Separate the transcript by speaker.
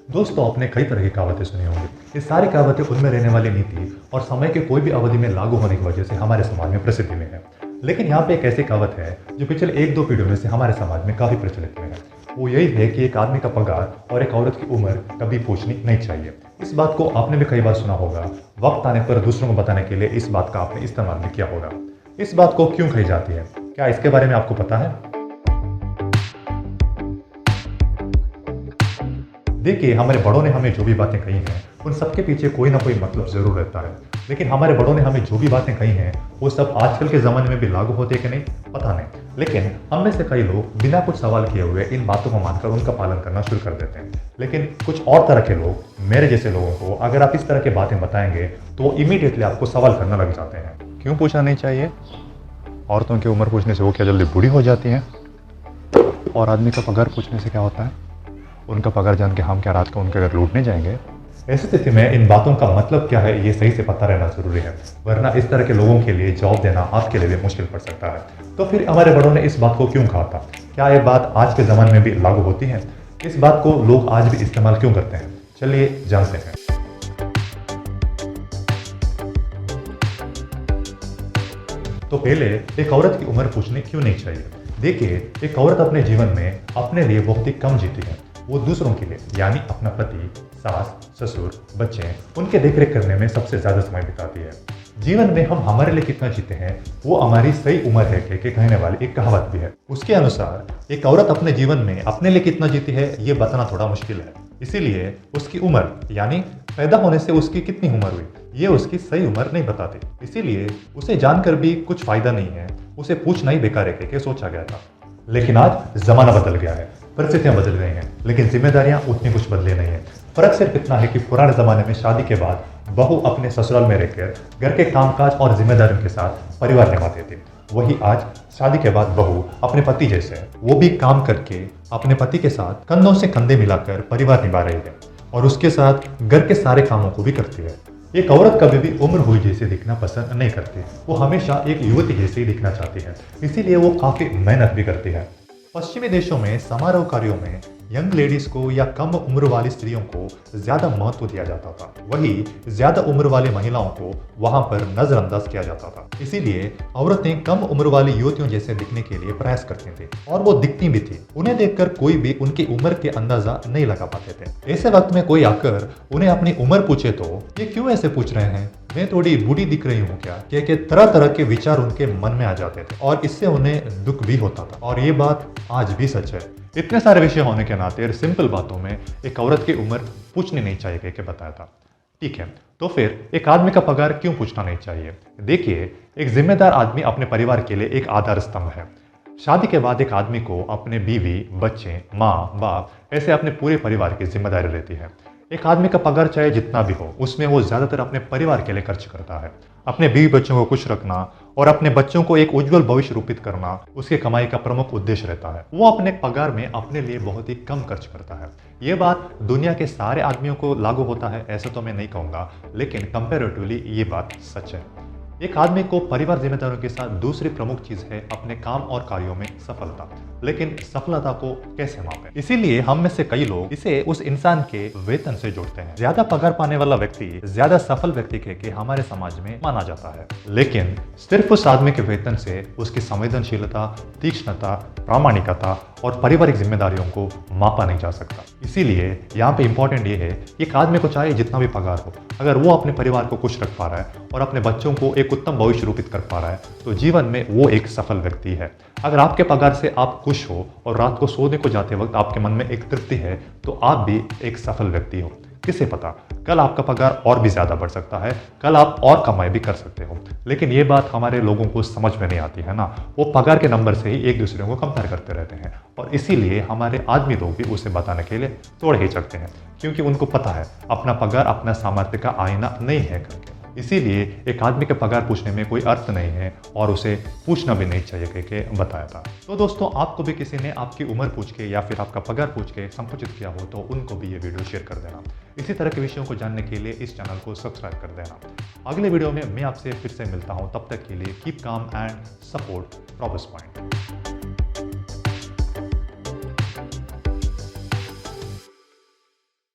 Speaker 1: दोस्तों, आपने कई तरह की कहावतें सुनी होंगी। ये सारी कहावतें उनमें रहने वाली नीति और समय के कोई भी अवधि में लागू होने की वजह से हमारे समाज में प्रसिद्धि में है। लेकिन यहाँ पे एक ऐसी कहावत है जो पिछले 1-2 पीढ़ियों में से हमारे समाज में काफ़ी प्रचलित में है। वो यही है कि एक आदमी का पगार और एक औरत की उम्र कभी पूछनी नहीं चाहिए। इस बात को आपने भी कई बार सुना होगा। वक्त आने पर दूसरों को बताने के लिए इस बात का आपने इस्तेमाल भी किया होगा। इस बात को क्यों कही जाती है? क्या इसके बारे में आपको पता है? देखिए, हमारे बड़ों ने हमें जो भी बातें कही हैं, उन सबके पीछे कोई ना कोई मतलब ज़रूर रहता है। लेकिन हमारे बड़ों ने हमें जो भी बातें कही हैं, वो सब आजकल के ज़माने में भी लागू होते हैं कि नहीं, पता नहीं। लेकिन हम में से कई लोग बिना कुछ सवाल किए हुए इन बातों को मानकर उनका पालन करना शुरू कर देते हैं। लेकिन कुछ और तरह के लोग, मेरे जैसे लोगों को अगर आप इस तरह की बातें बताएंगे, तो इमीडिएटली आपको सवाल करना लग जाते हैं। क्यों पूछना नहीं चाहिए? औरतों की उम्र पूछने से वो क्या जल्दी बूढ़ी हो जाती हैं? और आदमी का पगार पूछने से क्या होता है? उनका पगार जान के हम क्या रात को उनके घर लूटने जाएंगे? ऐसी स्थिति में इन बातों का मतलब क्या है, ये सही से पता रहना जरूरी है, वरना इस तरह के लोगों के लिए जवाब देना आपके लिए भी मुश्किल पड़ सकता है। तो फिर हमारे बड़ों ने इस बात को क्यों कहा था? क्या ये बात आज के ज़माने में भी लागू होती है? इस बात को लोग आज भी इस्तेमाल क्यों करते हैं? चलिए जानते हैं। तो पहले, एक औरत की उम्र पूछनी क्यों नहीं चाहिए? देखिए, एक औरत अपने जीवन में अपने लिए बहुत ही कम जीती है। वो दूसरों के लिए, यानी अपना पति, सास, ससुर, बच्चे, उनके देखरेख करने में सबसे ज्यादा समय बिताती है। जीवन में हम हमारे लिए कितना जीते हैं, वो हमारी सही उम्र है के कहने वाली एक कहावत भी है। उसके अनुसार एक औरत अपने जीवन में अपने लिए कितना जीती है, ये बताना थोड़ा मुश्किल है। इसीलिए उसकी उम्र, यानी पैदा होने से उसकी कितनी उम्र हुई, ये उसकी सही उम्र नहीं बताती। इसीलिए उसे जानकर भी कुछ फायदा नहीं है, उसे पूछना ही बेकार है के सोचा गया था। लेकिन आज जमाना बदल गया है, परिस्थितियां बदल गई हैं, लेकिन जिम्मेदारियां उतनी कुछ बदली नहीं है। फर्क सिर्फ इतना है कि पुराने जमाने में शादी के बाद बहू अपने ससुराल में रहकर घर के कामकाज और जिम्मेदारियों के साथ परिवार निभाते थे। वही आज शादी के बाद बहू अपने पति जैसे, वो भी काम करके अपने पति के साथ कंधों से कंधे मिलाकर परिवार निभा रही है और उसके साथ घर के सारे कामों को भी करती है। एक औरत कभी भी उम्र हुई जैसे दिखना पसंद नहीं करती। वो हमेशा एक युवती जैसे ही दिखना चाहती है, इसीलिए वो काफी मेहनत भी करती है। पश्चिमी देशों में समारोह कार्यों में यंग लेडीज को या कम उम्र वाली स्त्रियों को ज्यादा महत्व दिया जाता था। वही ज्यादा उम्र वाली महिलाओं को वहां पर नजरअंदाज किया जाता था। इसीलिए औरतें कम उम्र वाली युवतियों जैसे दिखने के लिए प्रयास करती थी और वो दिखती भी थी। उन्हें देखकर कोई भी उनकी उम्र के अंदाजा नहीं लगा पाते थे। ऐसे वक्त में कोई आकर उन्हें अपनी उम्र पूछे तो ये क्यों ऐसे पूछ रहे हैं, मैं थोड़ी बूढ़ी दिख रही हूँ क्या, के तरह तरह के विचार उनके मन में आ जाते थे और इससे उन्हें दुख भी होता था। और ये बात आज भी सच है। इतने सारे विषय होने के नाते सिंपल बातों में एक औरत की उम्र पूछनी नहीं चाहिए के बताया था। ठीक है, तो फिर एक आदमी का पगार क्यों पूछना नहीं चाहिए? देखिए, एक जिम्मेदार आदमी अपने परिवार के लिए एक आधार स्तंभ है। शादी के बाद एक आदमी को अपने बीवी, बच्चे, माँ, बाप, ऐसे अपने पूरे परिवार की जिम्मेदारी रहती है। एक आदमी का पगार चाहे जितना भी हो, उसमें वो ज्यादातर अपने परिवार के लिए खर्च करता है। अपने बीवी बच्चों को खुश रखना और अपने बच्चों को एक उज्जवल भविष्य रूपित करना उसकी कमाई का प्रमुख उद्देश्य रहता है। वो अपने पगार में अपने लिए बहुत ही कम खर्च करता है। ये बात दुनिया के सारे आदमियों को लागू होता है ऐसा तो मैं नहीं कहूँगा, लेकिन कंपैरेटिवली ये बात सच है। एक आदमी को परिवार जिम्मेदारियों के साथ दूसरी प्रमुख चीज है अपने काम और कार्यों में सफलता। लेकिन सफलता को कैसे मापें? इसीलिए हम में से कई लोग इसे उस इंसान के वेतन से जोड़ते हैं। ज्यादा पगार पाने वाला व्यक्ति ज्यादा सफल व्यक्ति के हमारे समाज में माना जाता है। लेकिन सिर्फ उस आदमी के वेतन से उसकी संवेदनशीलता, तीक्ष्णता, प्रामाणिकता और पारिवारिक जिम्मेदारियों को मापा नहीं जा सकता। इसीलिए यहाँ पे इंपॉर्टेंट ये है कि एक आदमी को चाहे जितना भी पगार हो, अगर वो अपने परिवार को खुश रख पा रहा है और अपने बच्चों को एक उत्तम भविष्य रूपित कर पा रहा है, तो जीवन में वो एक सफल व्यक्ति है। अगर आपके पगार से आप खुश हो और रात को सोने को जाते वक्त आपके मन में एक तृप्ति है, तो आप भी एक सफल व्यक्ति हो। किसे पता, कल आपका पगार और भी ज्यादा बढ़ सकता है, कल आप और कमाई भी कर सकते हो। लेकिन ये बात हमारे लोगों को समझ में नहीं आती है ना। वो पगार के नंबर से ही एक दूसरे को कंपेयर करते रहते हैं और इसीलिए हमारे आदमी लोग भी उसे बताने के लिए थोड़े हिचकते हैं, क्योंकि उनको पता है अपना पगार अपना सामर्थ्य का आईना नहीं है करके। इसीलिए एक आदमी के पगार पूछने में कोई अर्थ नहीं है और उसे पूछना भी नहीं चाहिए के बताया था। तो दोस्तों, आपको भी किसी ने आपकी उम्र पूछ के या फिर आपका पगार पूछ के संकुचित किया हो तो उनको भी ये वीडियो शेयर कर देना। इसी तरह के विषयों को जानने के लिए इस चैनल को सब्सक्राइब कर देना। अगले वीडियो में मैं आपसे फिर से मिलता हूँ। तब तक के लिए keep calm and support प्रॉब्स point.